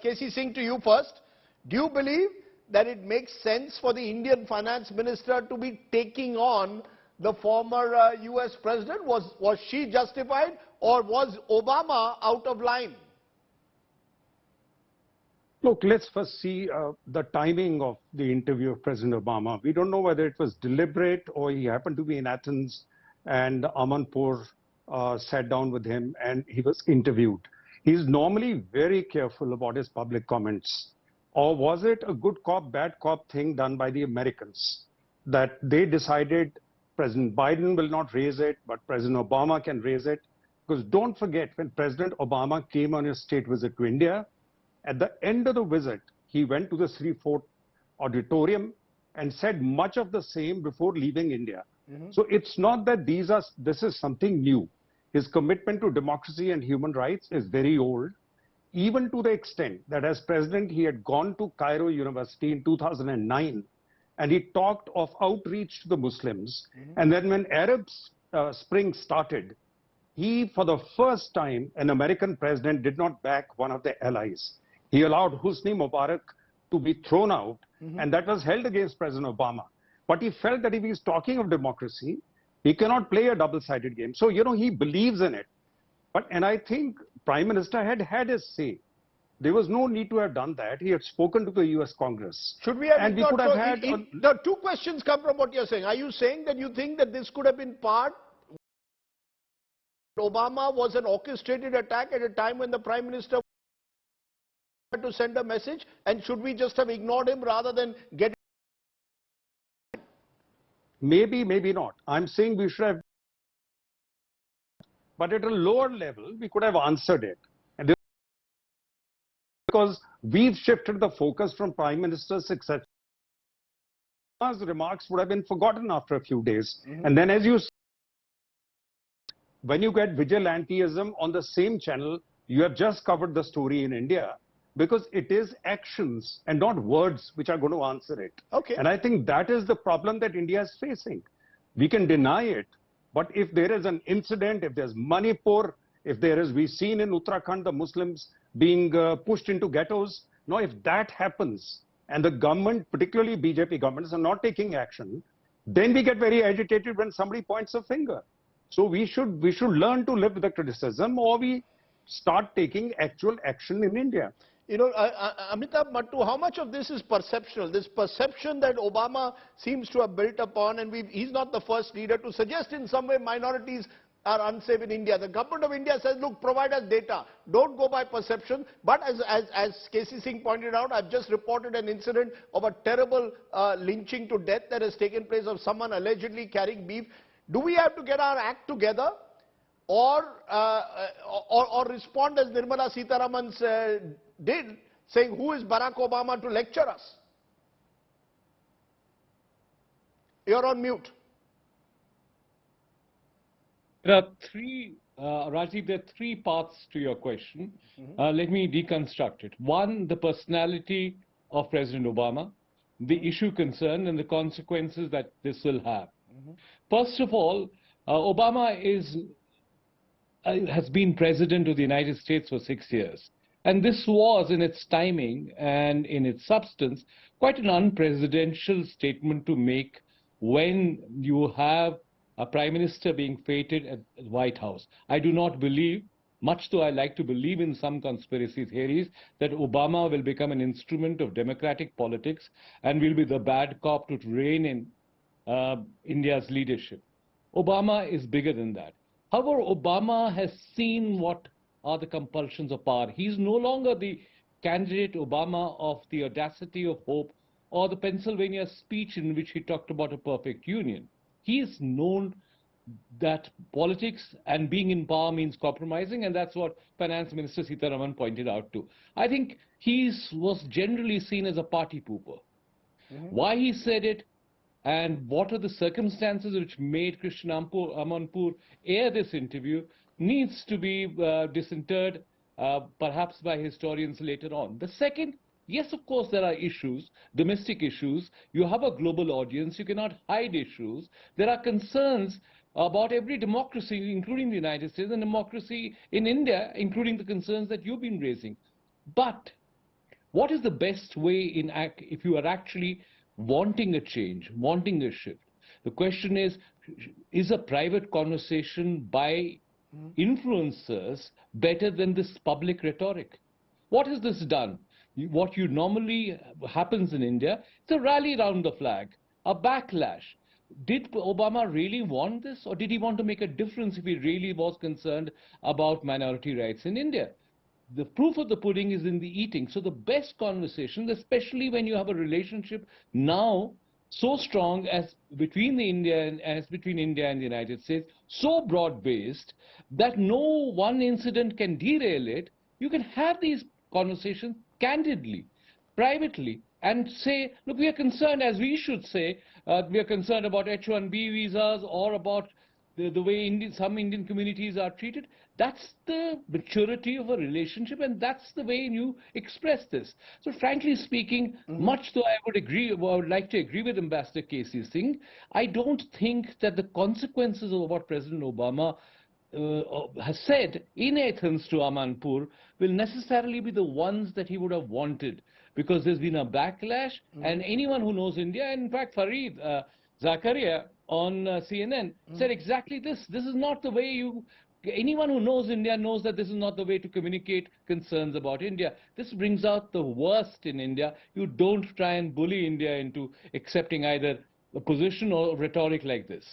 KC Singh, to you first. Do you believe that it makes sense for the Indian finance minister to be taking on the former US president? Was she justified, or was Obama out of line? Look, let's first see the timing of the interview of President Obama. We don't know whether it was deliberate or he happened to be in Athens and Amanpur sat down with him and he was interviewed. He's normally very careful about his public comments. Or was it a good cop, bad cop thing done by the Americans, that they decided President Biden will not raise it, but President Obama can raise it? Because don't forget, when President Obama came on his state visit to India, at the end of the visit, he went to the Sri Fort auditorium and said much of the same before leaving India. So it's not that this is something new. His commitment to democracy and human rights is very old, even to the extent that as president, he had gone to Cairo University in 2009 and he talked of outreach to the Muslims. And then when Arab Spring started, he, for the first time, an American president did not back one of the allies. He allowed Hosni Mubarak to be thrown out, and that was held against President Obama. But he felt that if he's talking of democracy, he cannot play a double-sided game. So, you know, he believes in it. And I think Prime Minister had his say. There was no need to have done that. He had spoken to the US Congress. Should we have? And we could have had... The two questions come from what you're saying. Are you saying that you think that this could have been part... Obama was an orchestrated attack at a time when the Prime Minister to send a message, and should we just have ignored him rather than get... Maybe, maybe not. I'm saying we should have, but at a lower level, we could have answered it. And because we've shifted the focus from Prime Minister's success. His remarks would have been forgotten after a few days. And then as you see, when you get vigilantism on the same channel, you have just covered the story in India. Because it is actions and not words which are going to answer it. Okay. And I think that is the problem that India is facing. We can deny it, but if there is an incident, if there's Manipur, if there is, we've seen in Uttarakhand, the Muslims being pushed into ghettos. Now, if that happens and the government, particularly BJP governments, are not taking action, then we get very agitated when somebody points a finger. So we should learn to live with the criticism, or we start taking actual action in India. You know, Amitabh Mattu, how much of this is perceptual? This perception that Obama seems to have built upon, and he's not the first leader to suggest in some way minorities are unsafe in India. The government of India says, look, provide us data. Don't go by perception. But as KC Singh pointed out, I've just reported an incident of a terrible lynching to death that has taken place of someone allegedly carrying beef. Do we have to get our act together? Or respond as Nirmala Sitharaman did, saying, who is Barack Obama to lecture us? You're on mute. There are Rajiv, there are three parts to your question. Let me deconstruct it. One, the personality of President Obama, the issue concerned, and the consequences that this will have. First of all, Obama has been president of the United States for 6 years. And this was, in its timing and in its substance, quite an unpresidential statement to make when you have a prime minister being feted at the White House. I do not believe, much though I like to believe in some conspiracy theories, that Obama will become an instrument of democratic politics and will be the bad cop to reign in India's leadership. Obama is bigger than that. However, Obama has seen what are the compulsions of power. He's no longer the candidate Obama of the audacity of hope or the Pennsylvania speech in which he talked about a perfect union. He's known that politics and being in power means compromising, and that's what Finance Minister Sitharaman pointed out too. I think he was generally seen as a party pooper. Why he said it, and what are the circumstances which made Krishnan Amanpur air this interview needs to be disinterred, perhaps by historians later on. The second, yes, of course, there are issues, domestic issues. You have a global audience. You cannot hide issues. There are concerns about every democracy, including the United States, and democracy in India, including the concerns that you've been raising. But What is the best way if you are actually wanting a change, wanting a shift? The question is a private conversation by influencers better than this public rhetoric? What has this done? What you normally happens in India, it's a rally around the flag, a backlash. Did Obama really want this, or did he want to make a difference if he really was concerned about minority rights in India? The proof of the pudding is in the eating. So the best conversations, especially when you have a relationship now so strong as between India and the United States, so broad-based that no one incident can derail it, you can have these conversations candidly, privately, and say, look, we are concerned, as we should say, we are concerned about H-1B visas or about the way some Indian communities are treated. That's the maturity of a relationship, and that's the way you express this. So frankly speaking, much though I would like to agree with Ambassador K.C. Singh, I don't think that the consequences of what President Obama has said in Athens to Amanpur will necessarily be the ones that he would have wanted, because there's been a backlash, and anyone who knows India, and in fact Fareed Zakaria on CNN said exactly this. This is not the way anyone who knows India knows that this is not the way to communicate concerns about India. This brings out the worst in India. You don't try and bully India into accepting either a position or rhetoric like this.